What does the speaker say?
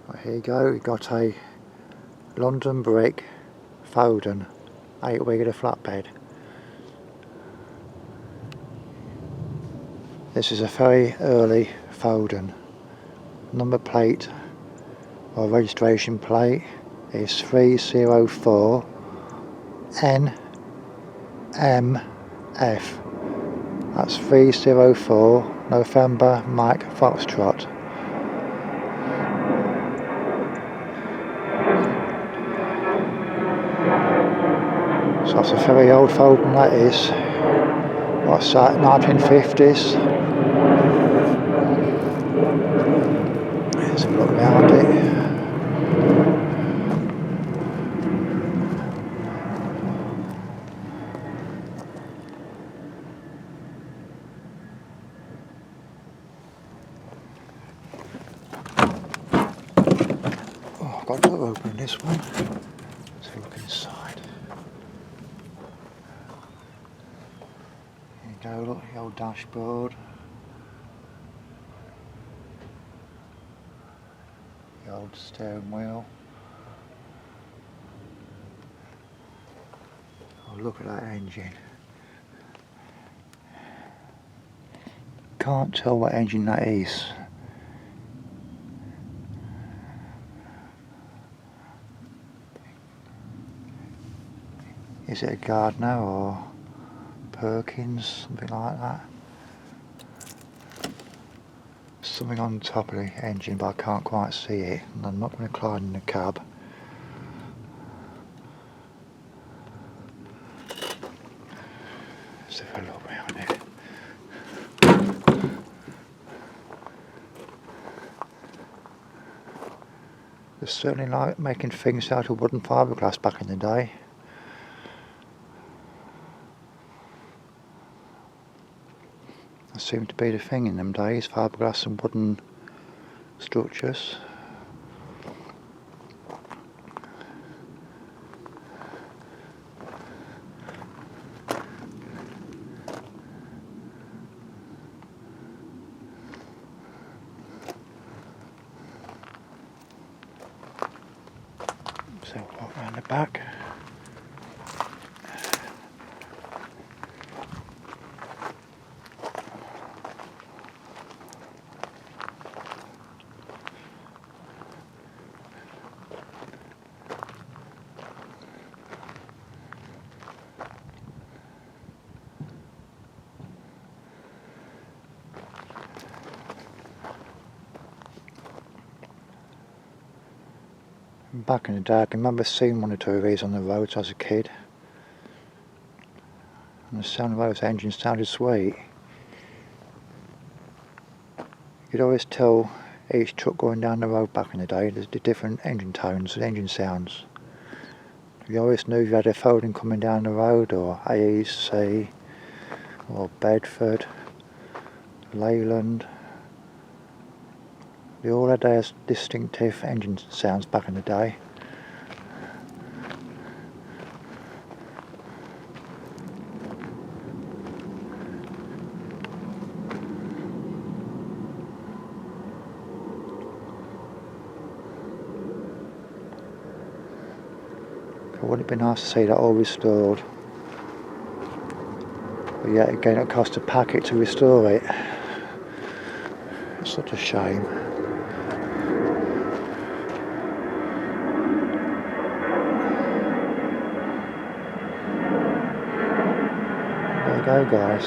Right, here you go, we've got a London brick Foden 8-wheeler flatbed. This is a very early Foden. Number plate or registration plate is 304 NMF. That's 304 November Mike Foxtrot. So that's a very old Foden, that is. What's that, 1950s? Let's have a look around it. Oh, I've got to open this one. Let's have a look inside. There you go, look, the old dashboard. The old steering wheel. Oh, look at that engine. Can't tell what engine that is. Is it a Gardner or Perkins, something like that? Something on top of the engine, but I can't quite see it, and I'm not going to climb in the cab. Let's have a look around it. They certainly like making things out of wooden fiberglass back in the day. That seemed to be the thing in them days, fiberglass and wooden structures. So walk around the back. Back in the day, I can remember seeing one or two of these on the roads as a kid. And the sound of those engines sounded sweet. You could always tell each truck going down the road back in the day, the different engine tones, the engine sounds. You always knew you had a Foden coming down the road, or AEC, or Bedford, Leyland. They all had their distinctive engine sounds back in the day. It would have been nice to see that all restored. But yet again, it cost a packet to restore it. It's such a shame. There you go, guys.